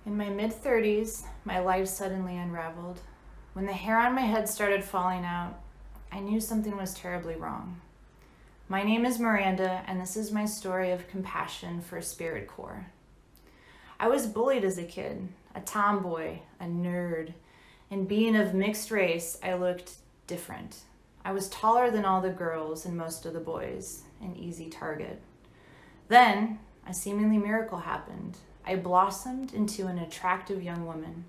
In my mid-30s, my life suddenly unraveled. When the hair on my head started falling out, I knew something was terribly wrong. My name is Miranda, and this is my story of compassion for Spirit Core. I was bullied as a kid, a tomboy, a nerd, and being of mixed race, I looked different. I was taller than all the girls and most of the boys, an easy target. Then, a seemingly miracle happened. I blossomed into an attractive young woman.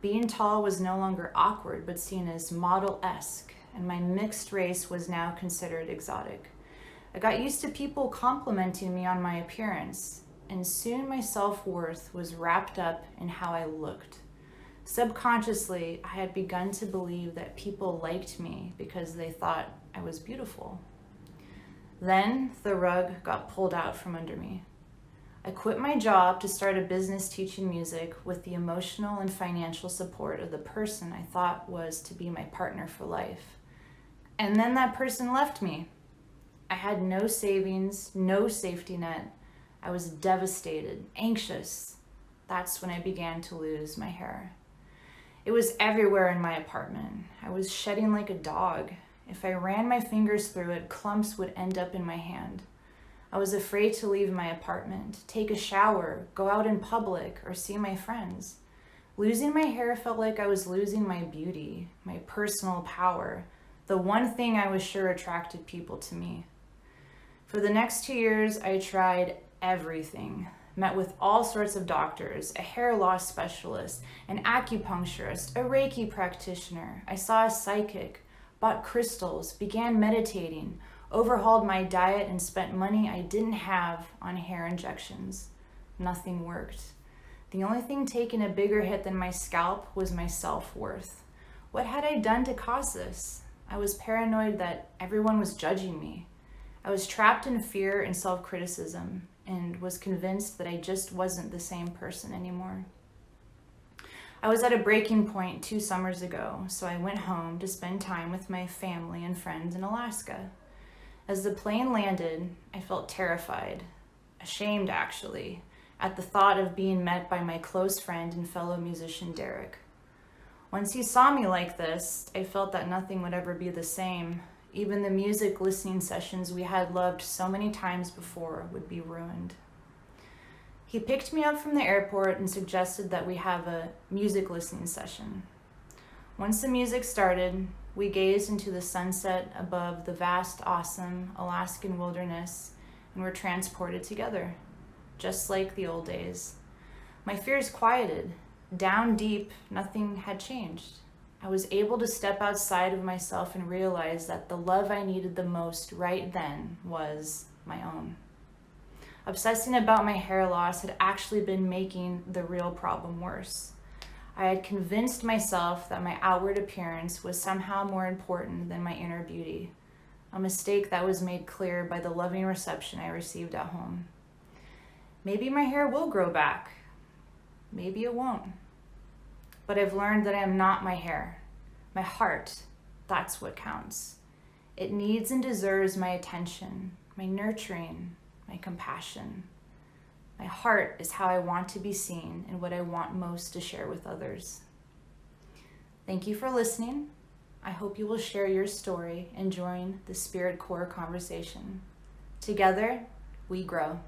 Being tall was no longer awkward, but seen as model-esque, and my mixed race was now considered exotic. I got used to people complimenting me on my appearance, and soon my self-worth was wrapped up in how I looked. Subconsciously, I had begun to believe that people liked me because they thought I was beautiful. Then the rug got pulled out from under me. I quit my job to start a business teaching music with the emotional and financial support of the person I thought was to be my partner for life. And then that person left me. I had no savings, no safety net. I was devastated, anxious. That's when I began to lose my hair. It was everywhere in my apartment. I was shedding like a dog. If I ran my fingers through it, clumps would end up in my hand. I was afraid to leave my apartment, take a shower, go out in public, or see my friends. Losing my hair felt like I was losing my beauty, my personal power, the one thing I was sure attracted people to me. For the next 2 years, I tried everything. Met with all sorts of doctors, a hair loss specialist, an acupuncturist, a Reiki practitioner. I saw a psychic, bought crystals, began meditating, overhauled my diet, and spent money I didn't have on hair injections. Nothing worked. The only thing taking a bigger hit than my scalp was my self-worth. What had I done to cause this? I was paranoid that everyone was judging me. I was trapped in fear and self-criticism and was convinced that I just wasn't the same person anymore. I was at a breaking point 2 summers ago, so I went home to spend time with my family and friends in Alaska. As the plane landed, I felt terrified, ashamed actually, at the thought of being met by my close friend and fellow musician Derek. Once he saw me like this, I felt that nothing would ever be the same. Even the music listening sessions we had loved so many times before would be ruined. He picked me up from the airport and suggested that we have a music listening session. Once the music started, we gazed into the sunset above the vast, awesome Alaskan wilderness and were transported together, just like the old days. My fears quieted. Down deep, nothing had changed. I was able to step outside of myself and realize that the love I needed the most right then was my own. Obsessing about my hair loss had actually been making the real problem worse. I had convinced myself that my outward appearance was somehow more important than my inner beauty, a mistake that was made clear by the loving reception I received at home. Maybe my hair will grow back. Maybe it won't. But I've learned that I am not my hair. My heart, that's what counts. It needs and deserves my attention, my nurturing, my compassion. My heart is how I want to be seen and what I want most to share with others. Thank you for listening. I hope you will share your story and join the Spirit Core conversation. Together, we grow.